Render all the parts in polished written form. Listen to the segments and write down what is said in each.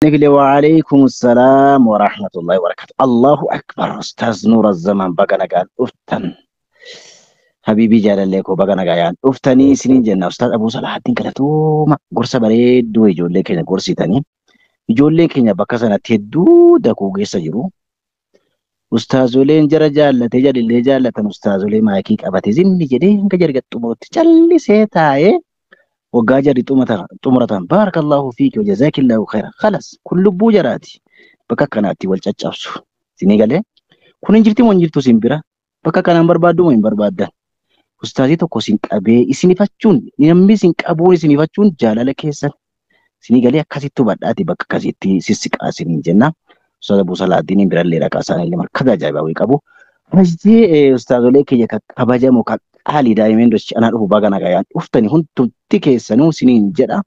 نقول وعليكم السلام ورحمة الله وبركاته. الله أكبر. أستاذ نور الزمان بقنا قال أفتن حبيبي جال لك وبقنا قال أفتني سنين جنة. أستاذ أبو صلاح الدين كلتوما قرصة بريد ويجول لك هنا قرصي تاني يجول لك هنا بكسنا تدو دكو قيسة جرو. أستاذ لين جرى جالة تجاري اللي جالة أستاذ لين ما يكيك أبتي زين جدين كجرقة تموت جالي سيتاي وقاجر طمرة بارك الله فيك وجزاك الله خيرا. خلاص كل بوجراتي بكا كاناتي والتشابسو سيني قال كون انجرتي مون جرتو سيمبرا بكا كان بربادو من بربادا. استاذي توكو سينك ابي اسيني فاتشون نيمبي سينك ابو اسيني فاتشون جالاله كيسن سيني قال كاسيتو بداتي بكا كاسيتي سيسك اسيني جنة. استاذ ابو صلاح الدين برالي ركاسان اللي مركدا جايباوي قبو رجدي استاذ لك يا كباجا موكا حالي دايمين دوش انا روح باغانا غايان افتني هنتو تيكي سنو سنين جدا.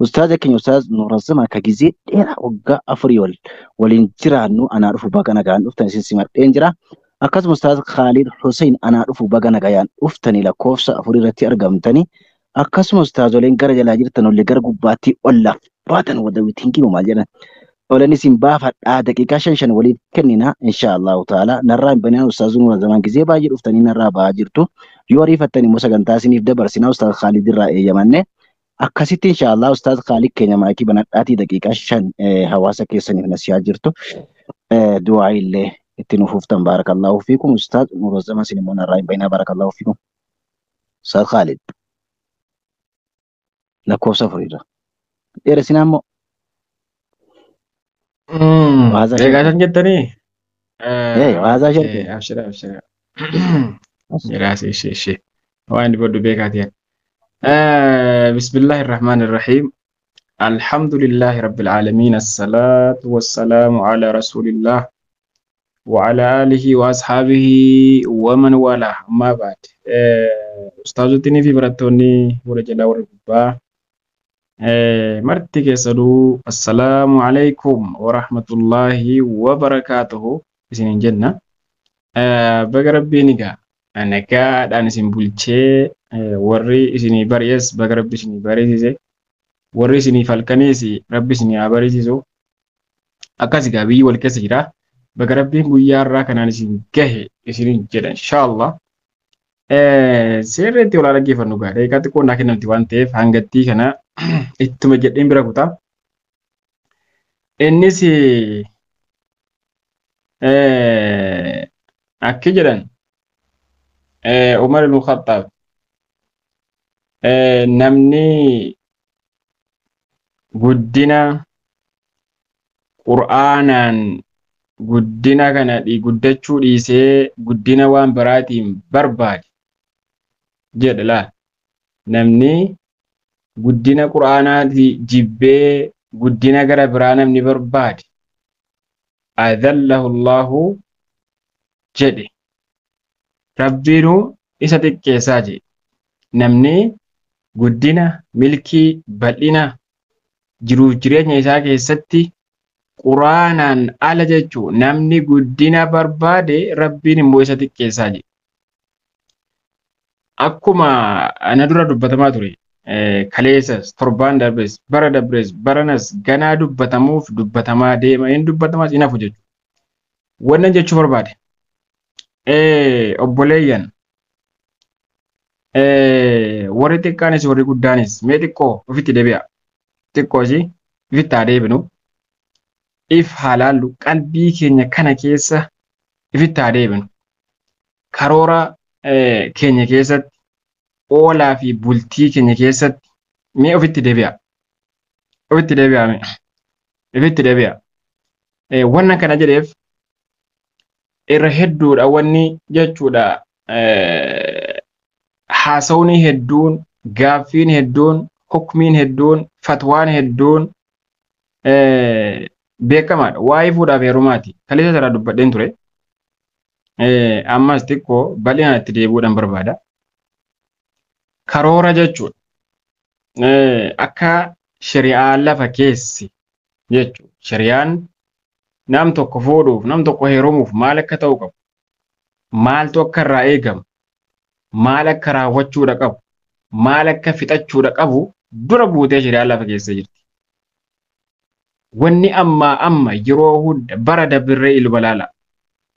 أستاذ كن أستاذ نور الزمان كجزء إيرا وجا أفريول والإنجرا إنه أنا أعرف بعنا جان أفتني سيسمر إنجرا أكاد أستاذ خالد حسين أنا أعرف بعنا جان أفتني لكوفس أفري رتي أرقام تاني أكاد أستاذ لين جرج لاجر تنو لجر قباتي ولا باتن ودوي تينكي ومالجنا ولا نسيم بافت دقيقة شن وليد كننا إن شاء الله تعالى نرى بنيان أستاذ نور الزمان كجزء باجر أفتني نرى باجرتو يوري فتني موسى جنتاسين في دبر سنا أستاذ خالد الرأي يمنه akkasitti inshallah ustaaz Khaliq keenya maayikii banadhaatii daqiiqaa 5 hawaasa keessaniif nasihaa jirtu du'aa illee itti nufuuftan barakallahu fiikum. Ustaaz Nuurozzama sinimmoo narraa hin bayinaa barakallahu fiikum. Ustaaz Khalid lakkoofsa furiirra dheeressinaa immoo Eegaasan jettanii waasaa sharkee abshira jiraas ishee waan dibaddu beekaatiin بسم الله الرحمن الرحيم الحمد لله رب العالمين الصلاة والسلام على رسول الله وعلى آله وأصحابه ومن والاه ما بعد أستاذتني في براتوني ورجلا وربا مرتك يسألوا السلام عليكم ورحمة الله وبركاته بسنين جنة بقرب نيجا أنا كاد أنا سيمبولتشي warri isinii bari'es baga rabbi isinii bariisise warri isinii falkaneesi rabbi isinii haa bariisisu akkas egaa biyyi wal keessa jira baga rabbiin guyyaa irraa kanaan isin gahe isiniin jedha inshaallah. Seerri itti olaa dhaggeeffannu gaa daqiiqaa xiqqoo naa kennamti waan ta'eef hangattii kana ittuma jedheen bira kutaa. Innis akki jedhan Umar ibn Khattaab namni guddina qur'aanaan guddina kana guddachuu dhiisee guddina waan biraatiin barbaade jedha laal. Namni guddina qur'aanaati jibbee guddina gara biraa namni barbaade adallahu Allahu jedhe rabbiinu isa xiqqeessaa jedhe. Namni guddina milkii bal'ina jiruuf jireenya isaa keessatti quraanaan ala jechuun namni guddina barbaade rabbiin immoo isa xiqqeessaa jedhe. Akkuma ana dura dubbatamaa ture kaleessas torbaan darbes bara dabres baranas ganaa dubbatamuuf dubbatamaa deema hin dubbatamas hin hafu jechuudha. Wannan jechuu barbaade obboleeyyan warri xiqqaanis warri guddaanis mee xiqqoo ofitti deebi'a. Xiqqoo ishii ofitti haa deebinu. If halaallu qalbii keenya kana keessa ofitti haa deebinu. Karoora keenya keessatti oolaa fi bultii keenya keessatti mee ofitti deebi'a. Ofitti deebi'a mee. Ofitti deebi'a. Wannan kana jedheef irra hedduudha wanni jechuudha. Haasawni hedduun, gaaffiin hedduun, hukmiin hedduun, fatwaan hedduun beekamaadha. Waa'ee fuudhaaf heerumaati. Kaleessa irraa dubbadheen ture. Ammas xiqqoo bal'inaan itti deebi'uudhaan barbaada. Karoora jechuudha. Akka shari'aa lafa keessi jechuudha. Shari'aan nam tokko fuudhuuf, nam tokko heerumuuf maal akka ta'u qabu? Maaltu akka irraa eegamu? Maal akka raawwachuudha qabu? Maal akka fixachuudha qabu dura buutee shari'aa lafa keessa jirti. wanni amma yeroo hunda bara dabirree ilma laala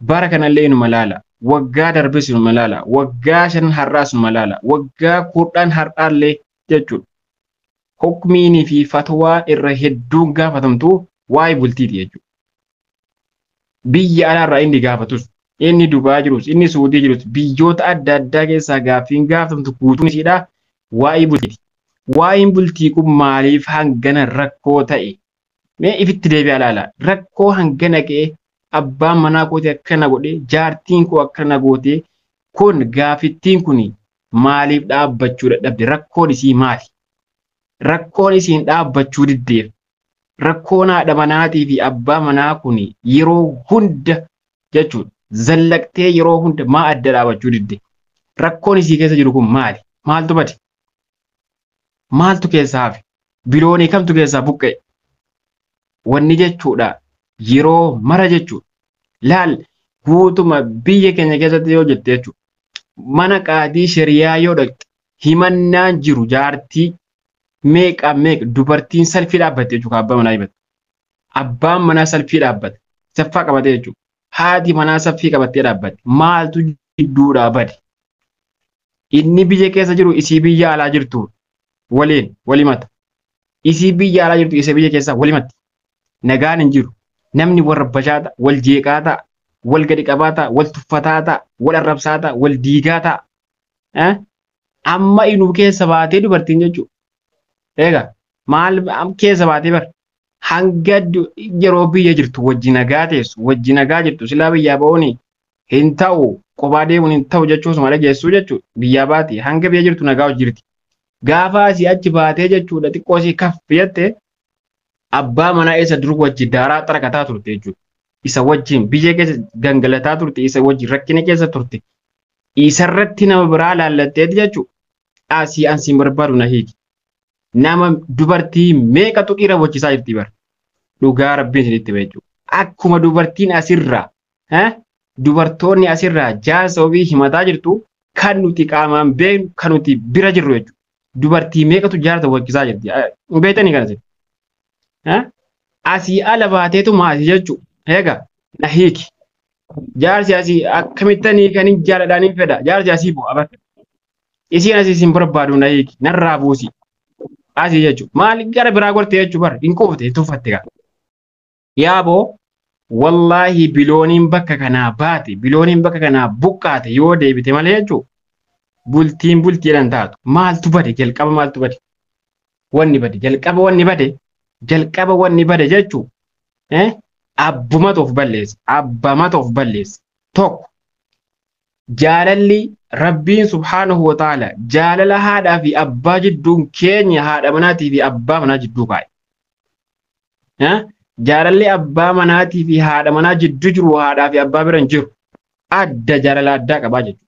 bara kanallee inuma laala waggaa darbes inuma laala waggaa 5 har'aas inuma laala waggaa 10 har'aallee jechuudha. Hukmiinii fi fatwaa irra hedduun gaafatamtu waa'ee bultiiti jechuudha. Biyya alaarraa inni gaafatus inni Dubaa jirus inni Suudii jirus biyyoota adda addaa keessaa gaaffiin gaafatamtu guutuun isiidha waa'ee bultiiti. Waa'een bultii kun maaliif hangana rakkoo ta'e? Mee ifitti deebi'aa ilaala. Rakkoo hangana ka'e abbaan manaa kooti akkana godhe jaartiin koo akkana goote kun gaafittiin kun maaliif dhaabbachuu dadhabde? Rakkoon isii maali? Rakkoon isiin dhaabbachuu diddeef rakkoon haadha manaatii fi abbaa manaa kun yeroo hunda jechuudha zallaqtee yeroo hunda maa adda dhaabachuu didde? Rakkoon isii keessa jiru kun maali? Maaltu bade? Maaltu keessaa hafe? Biloonii kamtu keessaa buqqa'e? Wanni jechuudha yeroo mara jechuudha. Laal guutuma biyya keenya keessatti yoo jette jechuudha. Mana qaadii shariyaa yoo dhaqxe himannaan jiru jaartii meeqa dubartiin salfii dhaabbatte jechuudha abbaa manaa himate. Abbaan manaa salfii dhaabbate saffaa qabate jechuudha. Haati manaa saffii qabattee dhaabbate maaltu jidduudhaa bade? Inni biyya keessa jiru isii biyya alaa jirtu waliin walimata. Isii biyya alaa jirtu isa biyya keessaa walimatti. Nagaan hin jiru. Namni wal rabbashaa ta'a, wal jeeqaa ta'a, wal gadi qabaa ta'a, wal tuffataa ta'a, wal arrabsaa ta'a, wal diigaa ta'a. Amma inuu keessa baatee dubartiin jechuudha. Egaa maal keessa baatee bar hanga yeroo biyya jirtu wajji nagaa teessu wajji nagaa jirtu silaa biyyaa ba'uuni hin ta'u kophaa deemuun hin ta'u jechuun dhageessuu jechuudha. Biyyaa baate hanga biyya jirtu nagaa hojii jirti. Gaafa asii achi baatee jechuudha xiqqoo asii kaffi jettee abbaa manaa isa dur wajji daaraa xaraqataa turte jechuudha. Isa wajjin biyya keessa gangalataa turte isa wajjin rakkina keessa turte. Isarratti nama biraa laallatteeti jechuudha. Asii ansiin barbaadu na hiiki. Nama dubartii meeqatu dhiira wajjisaa jirti bara. Dhugaa rabbiin isinitti beeku. Akkuma dubartiin asirraa dubartoonni asirraa jaarsa ofii himataa jirtu kan nuti qaamaan beeknu kan nuti bira jirru jechuudha. Dubartii meeqatu jaarsa wajjisaa jirti. Beektanii kana jedhu. Asii ala baateetu maasii jechuudha. Egaa na hiiki. Jaarsi asii akkamittanii kan hin jaaladhaaniin fedha. Jaarsi asii bu'a bara. Isiin asii isin barbaadu na hiiki. Narraa buusi. Asii jechuudha. Maali gara biraa gortee jechuudha bara. Hin quufte tuffatte gaa. Yaaboo wallaahi bilooniin bakka kanaa baate bilooniin bakka kanaa buqqaate yoo deebite malee jechuudha. Bultiin bultiidhaan taatu. Maaltu bade jalqaba maaltu bade? Wanni bade jalqaba wanni bade. Jalqaba wanni bade jechuudha. Abbumatu of balleessa. Abbamatu of balleessa. Tokko jaalalli rabbiin subhaanahu wa ta'ala jaalala haadhaa fi abbaa jidduun keenya haadha manaatii fi abbaa manaa jidduu kaa'e. Jaalalli abbaa manaatii fi haadha manaa jidduu jiru haadhaa fi abbaa bira hin jiru. Adda jaalala addaa qabaa jechuudha.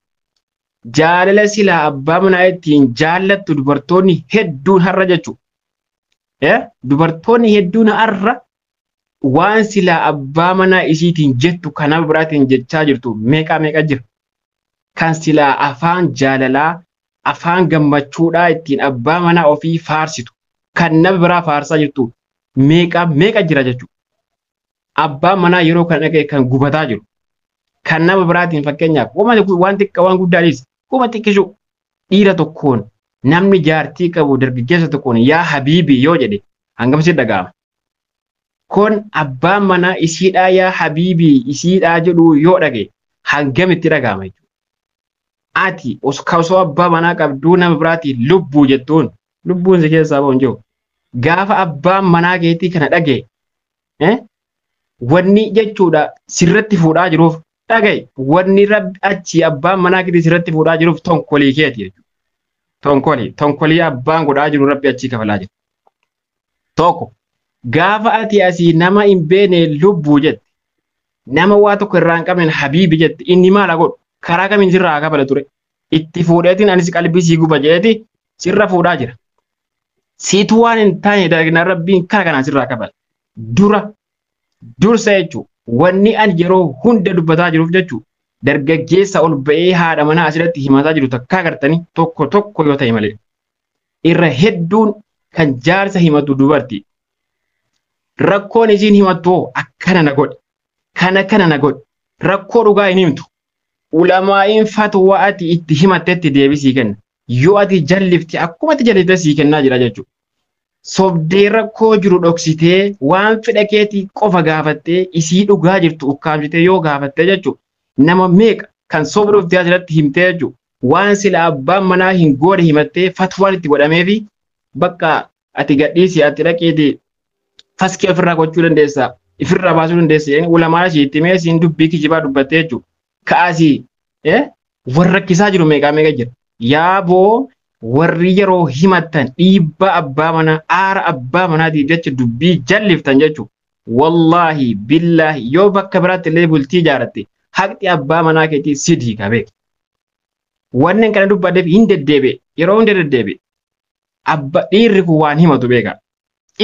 Jaalala silaa abbaa manaa ittiin jaallattu dubartoonni hedduun har'a jechuudha. Dubartoonni hedduun har'a waan silaa abbaa manaa isiitiin jettu kan nama biraatiin jechaa jirtu meeqa jira. Kan silaa afaan jaalalaa afaan gammachuudhaa ittiin abbaa manaa ofii faarsitu kan nama biraa faarsaa jirtu meeqa jira jechuudha. Abbaan manaa yeroo kan dhaga'e kan gubataa jiru kan nama biraatiin fakkeenyaaf waan xiqqaa waan guddaanis kuma xiqqishu dhiira tokkoon namni jaartii qabu dargaggeessa tokkoon yaa habiibii yoo jedhe hangamsi dhaga'ama. Kun abbaan manaa isiidhaa yaa habiibii isiidhaa jedhu yoo dhaga'e hangamitti dhaga'ama jechuudha. Ati osoo abbaa manaa qabduu nama biraatiin lubbuu jettuun lubbuun si keessaa ba'uun jiru. Gaafa abbaan manaa keetii kana dhaga'e wanni jechuudha sirratti fuudhaa jiruuf dhaga'e wanni rabbi achi abbaan manaa keetii sirratti fuudhaa jiruuf tonkolii keeti jechuudha. Tonkolii abbaan godhaa jiru rabbi achi kafalaa jira. Tokko gaafa ati asii nama hin beekne lubbuu jette nama waa tokko irraa hin qabne habiibi jette inni maal godhu karaa kamiin sirraa kabala ture itti fuudheetiin anis qalbii sii guba jedheeti sirra fuudhaa jira. Siitu waan hin taane dalagina rabbiin kara kanaan sirraa kabala. Dursa jechuudha wanni ani yeroo hunda dubbataa jiruuf jechuudha dargaggeessa ol ba'ee haadha manaa asirratti himataa jiru takkaa gartanii tokko yoo ta'e malee irra hedduun kan jaarsa himatu dubartii. rakkoon isiin himattu akkana na godhe kana na godhe rakkoo dhugaa hin himtu ulamaa'iin fatwaa ati itti himattetti deebisii kenna yoo ati jallifte akkuma ati jallifte sii kennaa jira jechuudha. Sobdee rakkoo jiru dhoksitee waan fedha keetii qofa gaafattee isii dhugaa jirtu ukkaamsitee yoo gaafattee jechuudha. Nama meeqa kan sobdee dhuftee asirratti himtee jechuudha. Waan sila abbaan manaa hin goone himattee fatwaan itti godhameefi bakka ati gadhiisi ati dhaqeeti faskii ofirraa gochuu dandeessa ifirraa baasuu dandeessa ulamaa ishee itti mee siin dubbii kijibaa dubbattee jechuudha. Ka'asii warra rakkisaa jiru meeqa jira. Yaaboo warri yeroo himattan dhiibbaa abbaa manaa aara abbaa manaatiif jecha dubbii jalliftan jechuudha. Wallaahi billaahi yoo bakka biraatti illee bultii ijaaratte haqni abbaa manaa keetii sidii qabee. Wanneen kana dubbaddeef hin deddeebi'e yeroo hunda deddeebi'e. Dhiirri kun waan himatu beeka.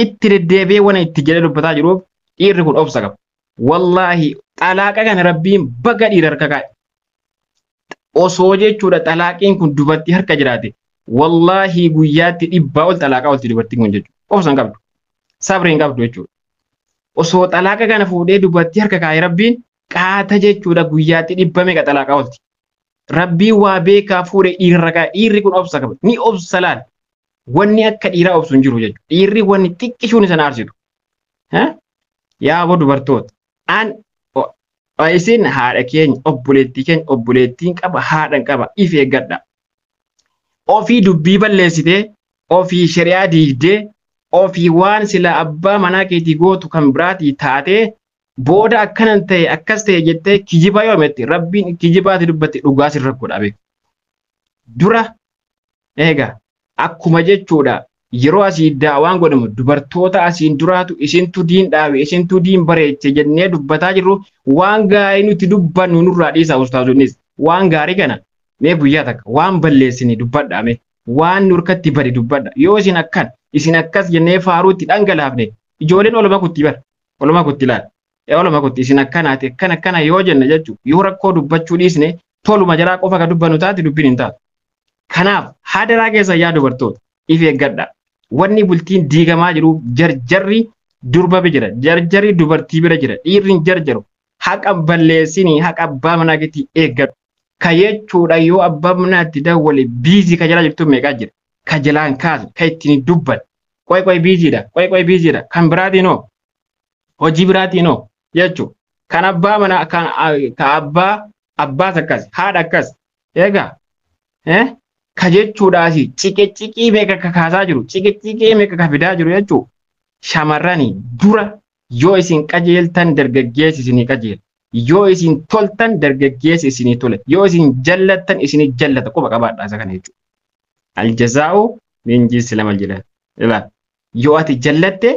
Itti deddeebi'ee waan itti jedhee dubbataa jiruuf dhiirri kun obsa qaba. Wallaahi xalaaqa kana rabbiin baga dhiira harka kaa'e. Osoo jechuudha xalaaqiin kun dubartii harka jiraate. Wallaahi guyyaatti 100 ol xalaaqaa olti dubartiin kun jechuudha. Obsa hin qabdu. Sabri hin qabdu jechuudha. Osoo xalaaqa kana fuudhee dubartii harka kaa'e rabbiin qaata jechuudha guyyaatti 100 meeqa xalaaqaa olti. Rabbiin waa beekaa fuudhee dhiirra kaa'e. Dhiirri kun obsa qaba. Ni obsa laal. Wanni akka dhiiraa obsu hin jiru jechuudha. Dhiirri wanni xiqqishuun isa aarsitu. Yaaboo dubartoota. Isin haadha keenya obboleettiin qaba haadhan qaba if eeggadha. Ofii dubbii balleessitee ofii shari'aa diigdee ofii waan sila abbaa manaa keetii gootu kan biraatii taatee booda akkanan ta'e akkas ta'e jettee kijibaa yoo himette rabbiin kijibaati dubbatte dhugaa sirra godha beeku. Dura eega akkuma jechuudha yeroo asii daawaan godhamu dubartoota asiin duraatu isintu diin dhaabe isintu diin bareeche jennee dubbataa jirru waan gaarii nuti dubbannu nurraa dhiisaa ustaazoonnis waan gaarii kana mee guyyaa takka waan balleessine dubbadhaame waan nurkatti bari dubbadha yoo isin akkas jennee faaruutti dhangalaafne ijoolleen olma kutti bar olma kutti laal olma kutti isin akkanaati akkana yoo jenna jechuudha yoo rakkoo dubbachuu dhiisne toluma jaraa qofa ka dubbannu taate dubbiin hin taatu. Kanaaf hadaraa keessa yaa dubartoota if eeggadha. Wanni bultiin diigamaa jiru jarjarri durba bira jira jarjarri dubartii bira jira dhiirri jarjaru haqa balleessinii haqa abbaa manaa keetii eeggadhu. Ka jechuudha yoo abbaa manaatti dawwale biizii ka jalaa jirtu meeqaa jira ka jalaan kaasu ka ittiin dubban qoy biiziidha kan biraatiin hojii biraatiin jechuudha. Kan abbaa manaa ka abbaas akkas haadha akkas eegaa ka jechuudhaas ciqee meeqa kakaasaa jiru ciqee meeqa ka fidaa jiru jechuudha. Shamarranii dura yoo isin qajeeltan dargaggeessi isinii qajeela. Yoo isin toltan dargaggeessi isinii tole. Yoo isin jallattan isinii jallata quba qabaadhaa isa kana jechuudha. Aljazaa'u min jinsi lamal jedhan. Yoo ati jallatte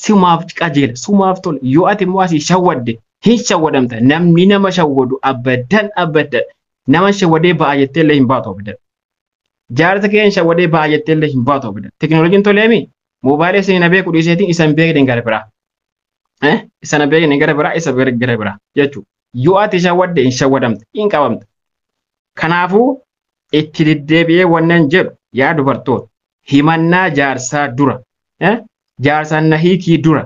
sumaaf qajeela sumaaf tola. Yoo ati immoo asii shawwadde hin shawwadamta namni nama shawwadu abadan nama shawwadee ba'a jettee illee hin baatu abadan. Jaarsa keenya shawwadee ba'a jettee illee hin baatu abadan. Teknooloojiin toleemi moobaayilee isin na beeku dhiiseetiin isan beekne gara biraa. Isan beekne gara biraa isa gara biraa jechuudha. Yoo ati shawwadde hin shawwadamta hin qabamta. Kanaafuu itti deddeebi'ee wannan jedhu yaa dubartoota himannaa jaarsaa dura jaarsaan na hiikii dura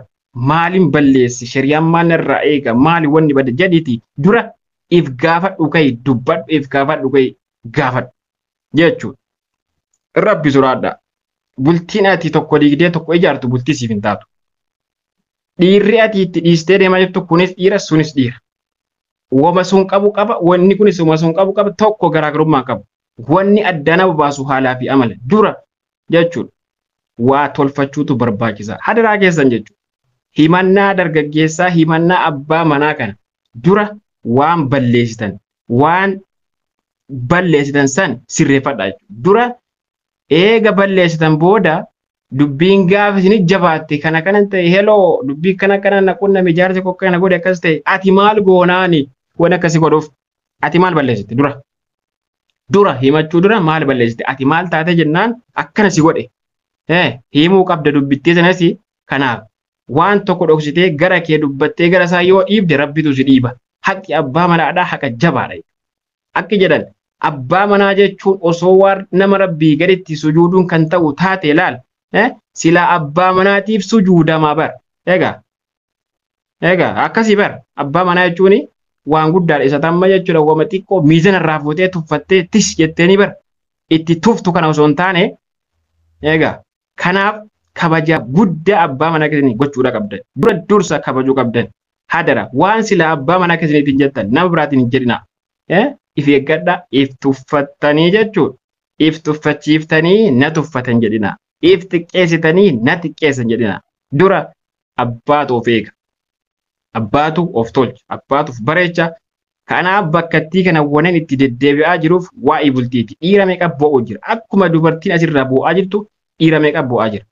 maaliin balleessi shari'aan maal irraa eega maali wanni bada jedhiti dura if gaafadhu kai dubbadhu if gaafadhu kai gaafadhu jechuudha. Rabbi suraadha. Bultiin ati tokko diigdee tokko ijaartu bultii siif hin taatu. Dhiirri ati itti dhiistee deemaa jirtu kunis dhiira sunis dhiira. Wama sun qabu qaba wanni kunis wama sun qabu qaba tokko garaagarummaa qabu. Wanni adda nama baasu haalaa fi amala dura jechuudha. Waa tolfachuutu barbaachisa. Hadaraa keessan jechuudha. Himannaa dargaggeessaa himannaa abbaa manaa kana dura waan balleessitan san sirreeffadha jechuudha. Dura eega balleessitan booda dubbiin gaafa isin jabaatte kana kanan ta'e heloo dubbii kana naqunna mijaarsa kokka kana godhe akkas ta'e ati maal goonaani waan akkasii godhuuf ati maal balleessite dura himachuu dura maal balleessite ati maal taate jennaan akkana si godhe himuu qabda dubbittii sanas kanaaf waan tokko dhoksitee gara kee dubbattee gara isaa yoo dhiibde rabbitu si dhiiba haqqi abbaa manaadhaa haqa jabaadha akki jedhan abbaa manaa jechuun osoo waan nama rabbii gaditti sujuuduun kan ta'u taate laal sila abbaa manaatiif sujuudamaa bar egaa Egaa akkasii bar abbaa manaa jechuun waan guddaadha isa tamma jechuudha wama xiqqoo miizana irraa fuutee tuffattee tis jetteeni bar itti tuftu kana osoo hin taane egaa kanaaf kabaja guddaa abbaa manaa keessanii gochuudha qabdan dura dursa kabajuu qabdan hadara waan sila abbaa manaa keessaniitiin jettan nama biraatiin hin jedhina if eeggadha if tuffattanii jechuudha if tuffachiiftanii na tuffatan jedhina if xiqqeessitanii na xiqqeessan jedhina dura abbaatu of eega. Abbaatu of tolcha, abbaatu of bareecha. Kanaaf bakkattii kana wanan itti deddeebi'aa jiruuf waa'ee bultiiti. Dhiira meeqa bo'oo jira? Akkuma dubartiin asirraa bo'aa jirtu dhiira meeqa bo'aa jira?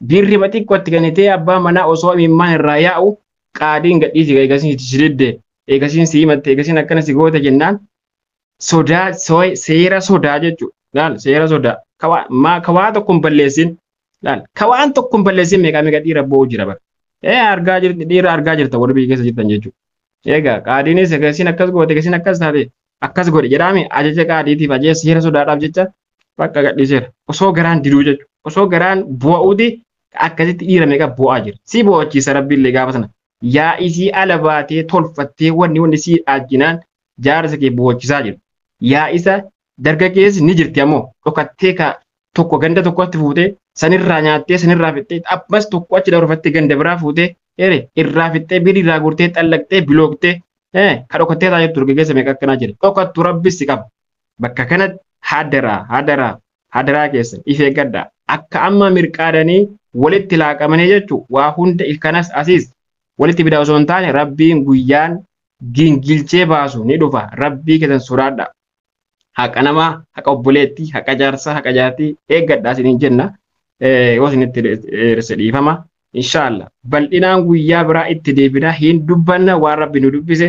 Dhiirri xiqqootti ganitee abbaa manaa osoo imimmaan irraa yaa'u qaadiin gadhiisi eegasiin si diddee eegasiin si himatte eegasiin akkana si goote jennaan sodaa seera sodaa jechuudha. Laal seera sodaa kawaa tokko hin balleessin. Laal kawaan tokko hin balleessin meeqa dhiira bo'oo jira bara. Argaa jirti dhiira argaa jirta warri biyya keessa jirtan jechuudha. Egaa qaadiinis eegasiin akkas goote eegasiin akkas taate akkas godhe jedhame ajaja qaadiitiif ajaja seera sodaadhaaf jecha bakka gadhiiseera. Osoo garaan diduu jechuudha. Osoo garaan bu'uuti akkasitti dhiira meeqa bu'aa jira. Si bu'achiisa rabbiillee gaafa sana. Yaa isii ala baatee tolfattee wanni si ajjinaan jaarsa kee bu'achiisaa jiru. Yaa isa dargaggeessi ni jirti ammoo dhokattee tokko ganda tokkotti fuutee sanirraa nyaattee sanirraa fixxee ammas tokko achi dabarfattee ganda biraa fuutee irraa fixxee birii irraa guurtee xallaqxee bilooktee ka dhokattee taa'ee jirtu dargaggeessa meeqa akkanaa jira. Dhokattu rabbis si qaba. Bakka kanatti hadaraa keessan if eeggadha. Akka amma mirqaadanii walitti laaqamanii jechuun waa hunda kanas asiis walitti bidaa osoo hin taane rabbiin guyyaan gingilchee baasu ni dhufa. Rabbii keessan sodaadha. Haqa namaa, haqa obboleettii, haqa jaarsaa, haqa jaartii eeggadhaa isiniin jenna. Yoo isinitti dhiifama. Inshaallah. Bal'inaan guyyaa biraa itti deebinaa hin dubbanna waan rabbi nu dubbise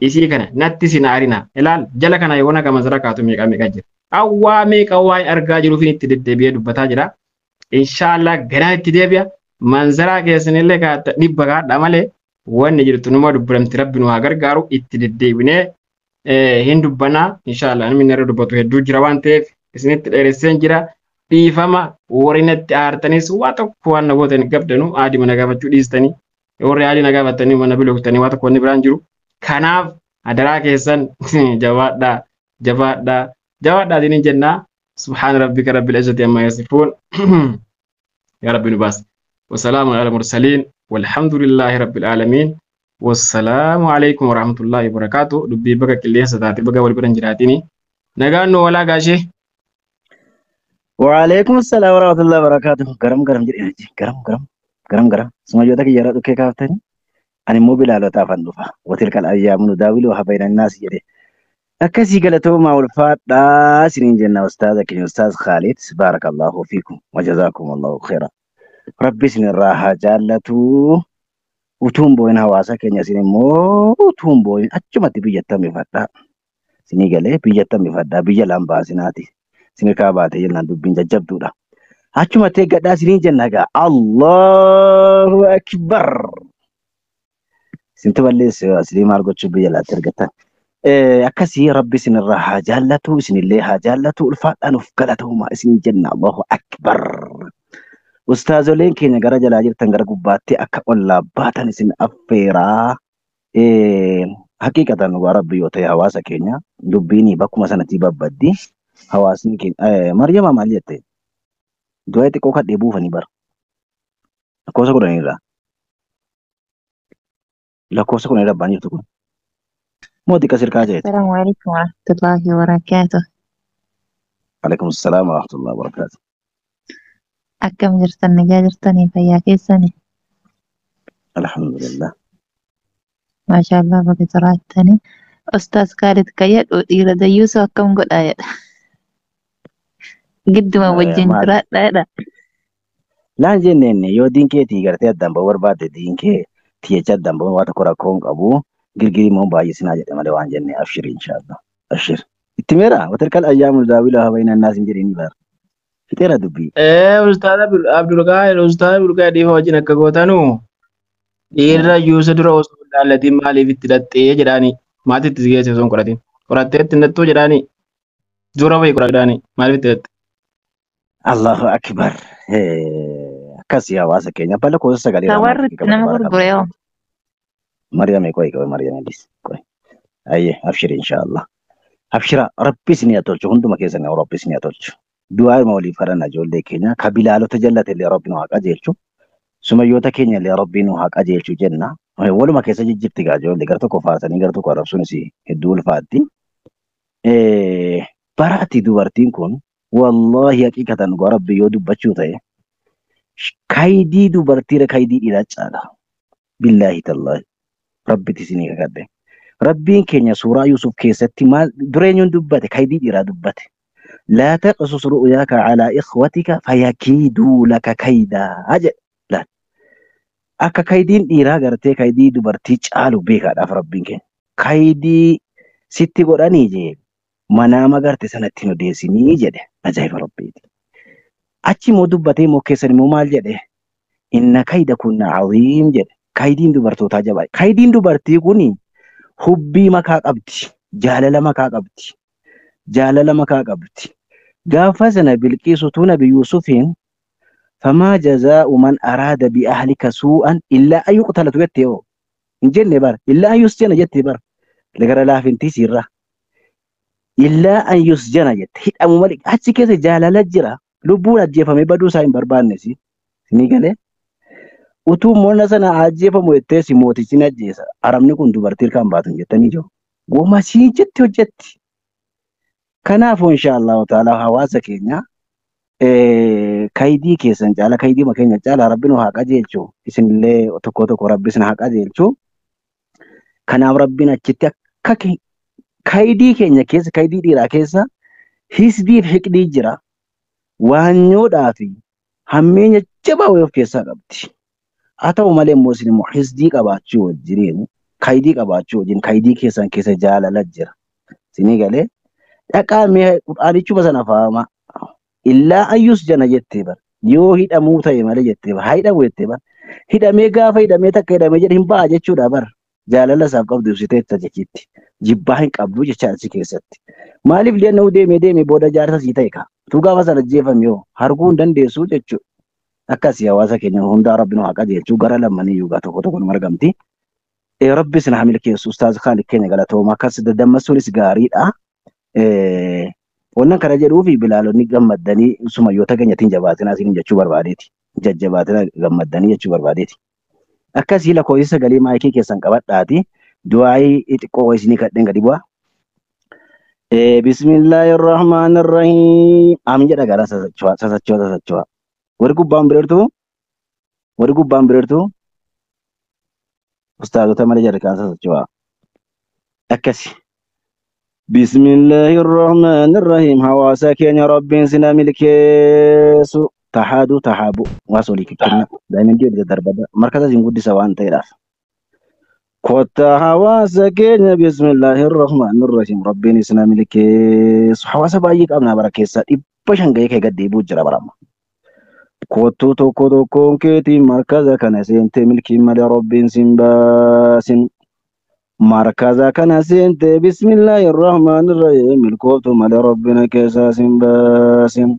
isii kana natti sin aarina. Ilaal jala kana yoo naga masara kaatu meeqa jira. Awwaa meeqa waan argaa jiruuf itti deddeebi'ee dubbataa jira. Inshaallah ganaan itti deebi'a. Manzaraa keessanillee dhibba kaadha malee wanni jirtu numa dubbatamti rabbi nu haa gargaaru itti deddeebinee hin dubbanaa inshaallah namni irra dubbatu hedduu jira waan ta'eef isinitti dheeresseen jira dhiifama warrinatti aartanis waa tokko waan na gootan qabdanu aadii mana gaafachuu dhiistanii warri aadii na gaafatanii mana bilooktanii waa tokko wanni biraan jiru kanaaf hadaraa keessan jabaadhaa isiniin jennaa subhaan rabbika rabbil izzati amma yasifuun yaa rabbi nu baas wasalaamun ala mursaliin walhamdulillahi rabbil aalamiin. والسلام عليكم ورحمة الله وبركاته دبي بقى كلية ستاتي بقى والبرن جراتيني نغانو ولا غاشي وعليكم السلام ورحمة الله وبركاته gram جرم سما جوتك يرى كيف كافتني أنا مو بلالو تافن دفا وتلك الأيام نداولها بين الناس يدي أكسي قلتو مع الفات سنين جنة أستاذك أستاذ خالد بارك الله فيكم وجزاكم الله خيرا ربي سن الراحة جالتو utuun boo'in hawaasa keenya isin immoo utuun boo'in achumatti biyyattan bifadhaa. Isinii galee biyyattan bifadhaa biyya lambaasinaati. Isinii kaa baatee jennaan dubbiin jajjabduudha. Achumatti eeggadhaa isinii jenna gaa Allahu Akbar. Isintu balleesse isinii maal gochuu biyya laatti argattan. Akkasii rabbi isinirraa haa jaallatu isinillee haa jaallatu ulfaadhaan of galatoomaa isinii jenna Allahu Akbar. Ustaazoleen keenya gara jalaa jirtan gara gubbaatti akka ollaa baatan isin affeeraa haqiiqatan waa rabbi yoo ta'e hawaasa keenya dubbiin bakkuma sanatti babbaddi hawaasni keenya Maryama maal jette du'a xiqqoo kadhee buufanii bara lakkoofsa kudhanii rabbaan jirtu kun mootii kasirkaa jeete. Assalamu alaikum warahmatullahi wabarakatuh. Alaikum assalam warahmatullahi wabarakatuh. Akkam jirtan nagaa jirtanii fayyaa keessanii? Alhamdulillah. Maashaallah baga jiraatanii. Ustaaz Khalid kayyadhu dhiira dayyuusu akkam godhaa jedha. Gidduma wajjin jiraadha jedha. Laan jenneen yoo diinkeetii gartee addaan ba'uu barbaadde diinkee tiyyacha addaan ba'uu waa tokko rakkoo hin qabu girgirii immoo baay'isinaa jedhe malee waan jenne abshir inshaallah. Abshir. Itti meera watarkal ayyaamu daawila habayna naas hin jedhini bara. Fiteera dubbii. Ustaaz Abdulqaadir wajjin akka gootanu dhiirra yuusa dura osoo ilaallatiin maaliif itti hidhattee jedhaanii maatiitti si geesse osoo hin qoratin. Qorattee itti hidhattuu jedhaanii dura wayii qoraa jedhaanii maaliif itti hidhatte? Allahu Akbar. Akkasii hawaasa keenya bala koosa sagalee. Tawarri nama gurgure yoo. مريم كوي كوي مريم ديس كوي أي أبشر إن شاء الله أبشر ربي سني أتولج هندو مكيزنا وربي سني أتولج دعاء مولي فرنا جول ديكينا كبلالو تجلت اللي ربنا حق أجيلشو سميوتا كينيا اللي ربنا حق أجيلشو جنة ولو ما كيسا جبت جاجول دكرتو كفاسني كرتو كربسون سي الدول فاتي براتي دوارتين كون والله حقيقة ربي يودو بچوتاي كايدي دوبرتي كايدي إلى تعالى بالله تالله ربي تسيني كده ربين كينيا سورة يوسف كيستي ما درين دبته كايدي إلى دبته لا تقصص رؤياك على إخوتك فيكيدوا لك كيدا أجل لا أكا كايدين إيرا غرتي كايدي دوبرتي تعالوا بيك على ربين كين كايدي ستي قراني جي منام غرتي سنتينو ديسيني جده أجايب ربي أتي مو دبته مو كيسن مو مال جده إن كيدكن عظيم جده كايدين دوبرتو تاجباي كايدين دوبرتي كوني حبي مكا قبتي جالل مكا قبتي جالل مكا قبتي قافزنا بالقيس تون بيوسفين فما جزاء من أراد بأهلك سوءا إلا أن يقتل تويتيو إنجل بار إلا أن يسجن جت بار لقرا لا فنتي سيرة إلا أن يسجن جت هيت أمو ملك هاتي كيس جالل جرا لبونا جيفا مبادو ساين بربان نسي سنيقالي utuu moona sana ajjeefamu jettee si mootichi ni ajjeesa. Arabni kun dubartii kan baatan jettanii jiru. Goma sii jetti hojjetti. Kanaafuu inshaallahu ta'ala hawaasa keenya kaydii keessan caala kaydii makeenya caala rabbi nu haa qajeelchu. Isinillee tokko tokko rabbi isin haa qajeelchu. Kanaaf rabbiin achitti akka kaydii keenya keessa kaydii dhiiraa keessa hisdii fi hiqdii jira. Waanyoodhaa fi hammeenya jabaa wayii of keessaa qabdi. haa ta'u malee immoo isin immoo hisdii qabaachuu wajjin kaydii qabaachuu wajjin kaydii keessan keessa jaalala jira. Isinii galee dhaqaa mee quraanichuma sana faama illaa ayyus jana jettee bar yoo hidhamuu ta'e malee jettee bar haa hidhamu jettee bar hidhamee gaafa hidhamee takka hidhamee jedhe hin ba'a jechuudha bar jaalala isaaf qabdu ibsiteetta jechitti jibbaa hin qabdu jecha achi keessatti maaliif li'annuu deemee booda jaarsa sii ta'e ka tu gaafa sana jeefame yoo arguu hin dandeessu jechuudha. Akkasii hawaasa keenya hundaa rabbi nu haa qajeelchu gara lammanii yuugaa tokko tokko nu argamti. Rabbi isin haa milkeessu ustaaz Khaalid keenya galatooma akkas daddammassuunis gaariidha. Wannan kana jedhuu fi bilaalonni gammaddanii sumayyoota keenyatiin jabaatinaa isin jechuu barbaadeeti. Jajjabaatina gammaddanii jechuu barbaadeeti. Akkasii lakkoofsi sagalee maayikii keessan qabadhaati. Du'aayii xiqqoo isinii kadheen gadi bu'a. Bismillahirrahmanirrahiim. Amin jedha gara sasachoota. Warri gubbaan bireertu ustaazota malee jarri kan sasacho'a. Akkasi. Bismillahirrahmanirrahiim. Hawaasa keenya rabbiin sina milkeessu. Tahaadu tahaabu. Waas olii kenna. Daa'imman dhiirri darbata. Markata isin guddisa waan ta'eedhaaf. Kottaa hawaasa keenya bismillahirrahmanirrahiim. Rabbiin sina milkeessu. Hawaasa baay'ee qabna bara keessaa 500 gahee gad deebi'u jira barama. Kottuu tokko tokkoon keetiin markaza kana seentee milkiin malee rabbiin sin baasin. Markaza kana seentee bismillahirrahmanirrahiim milkooftu malee rabbina keessaa sin baasin.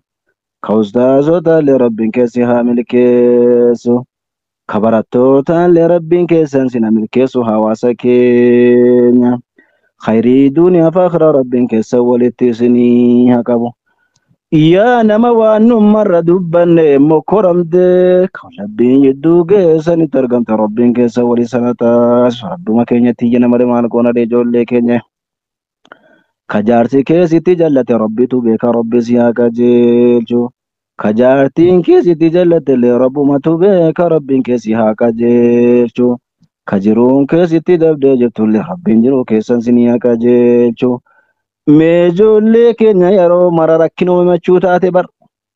Ka ustaazota illee rabbiin keessi haa milkeessu. Ka barattoota illee rabbiin keessan sina milkeessu hawaasa keenya. Khayrii duniyaa fi akhiraa rabbiin keessa walitti isinii haa qabu. Yaa nama waan nummarra dubbanne mokkoramte kan rabbiin jidduu keessanitti argamte rabbiin keessa walii sana taasisu rabbuma keenyatti iyya nama maal goona ijoollee keenya ka jaarsi keessatti jallate rabbitu beeka rabbi si haa qajeelchu ka jaartiin keessatti jallate illee rabbumatu beeka rabbiin keessi haa qajeelchu ka jiruun keessatti dabdee jirtullee rabbiin jiruu keessan si haa qajeelchu. Meejoollee keenya yeroo mara rakkina uumachuu taate bar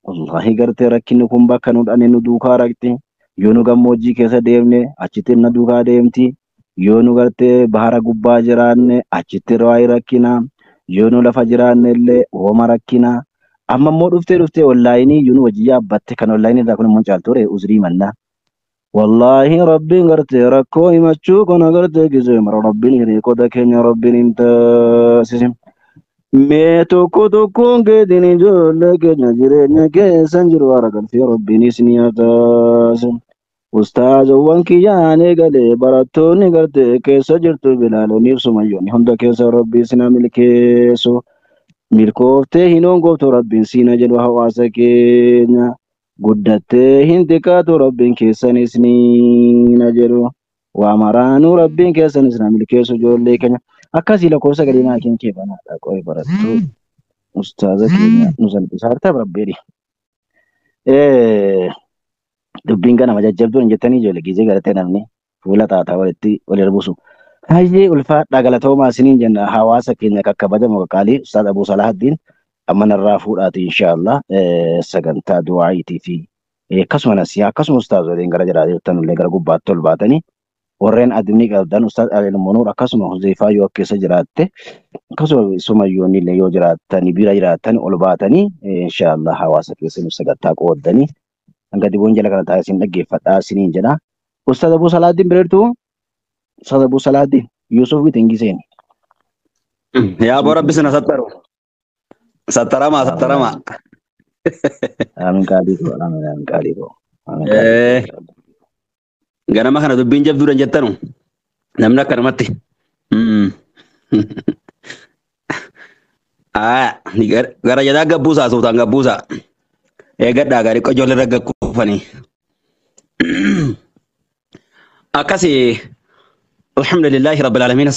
wallahi gartee rakkinni kun bakka nu dhane nu duukaa rakti yoo nu gammoojjii keessa deemne achitti na duukaa deemti yoo nu gartee bahara gubbaa jiraanne achitti waa'ee rakkina yoo nu lafa jiraanne illee hooma rakkina amma immoo dhuftee onlaayinii yoo nu wajji yaabbatte kan onlaayinii irraa kun immoo caalture uzrii manna wallahi rabbiin gartee rakkoo himachuu kana gartee gisee mara rabbiin hiriikota keenya rabbiin hin taasisin. Mee tokko tokkoon keetiin ijoollee keenya jireenya keessan jiru haara galfee rabbiinis ni taasisu. Ustaazowwan kiyyaan eegalee barattoonni gartee keessa jirtu bilaaloniif sumayyoonni hunda keessa rabbii sina milkeessu. Milkooftee hin hongooftu rabbiin siina jedhu hawaasa keenya. Guddattee hin xiqqaatu rabbiin keessanis niina jedhu. Waa maraanuu rabbiin keessanis na milkeessu ijoollee keenya. Akkasii lakkoofsa gadi naa kee banaadha qo'i barattuu. Ustaaza keenya nu salphisaa harta rabbeedhi. Dubbiin kana majajjabduun jettanii ijoollee gizee galatee namni fuula taataa walitti wal erbusu. Baay'ee ulfaadhaa galatoomaa isiniin jenna hawaasa keenya kakkabajamoo qaalii Ustaaz Abuu Salaahaddiin amma narraa fuudhaati inshaallah sagantaa du'aayitii fi akkasuma nasiyaa akkasuma ustaazoleen gara jiraa jirtan illee gara gubbaatti ol baatanii warreen adimni qabdan Ustaaz Aleel Monuur akkasuma Huzeefaa yoo keessa jiraatte akkasuma sumayyoonni illee yoo jiraatanii bira jiraatanii ol baatanii inshaallah hawaasa keessaniif sagantaa qooddanii hanga diboon jala kana taa'ee isin dhaggeeffadhaa isiniin jedha. Ustaaz Abuu Salaahaddiin bireertuu Ustaaz Abuu Salaahaddiin Yusuf Bitingiseen. Yaa boo rabbi sina sattaru. Sattarama. Amin qaalii koo. Ganama kana dubbiin jabduudhaan jettanu namni akkanumatti. Gara jedhaa gabbuusaa suutaan gabbuusaa. Eegadhaa gaarii qojoollee irra gaggufanii. Akkasii alhamdulillahi rabbil aalamiin.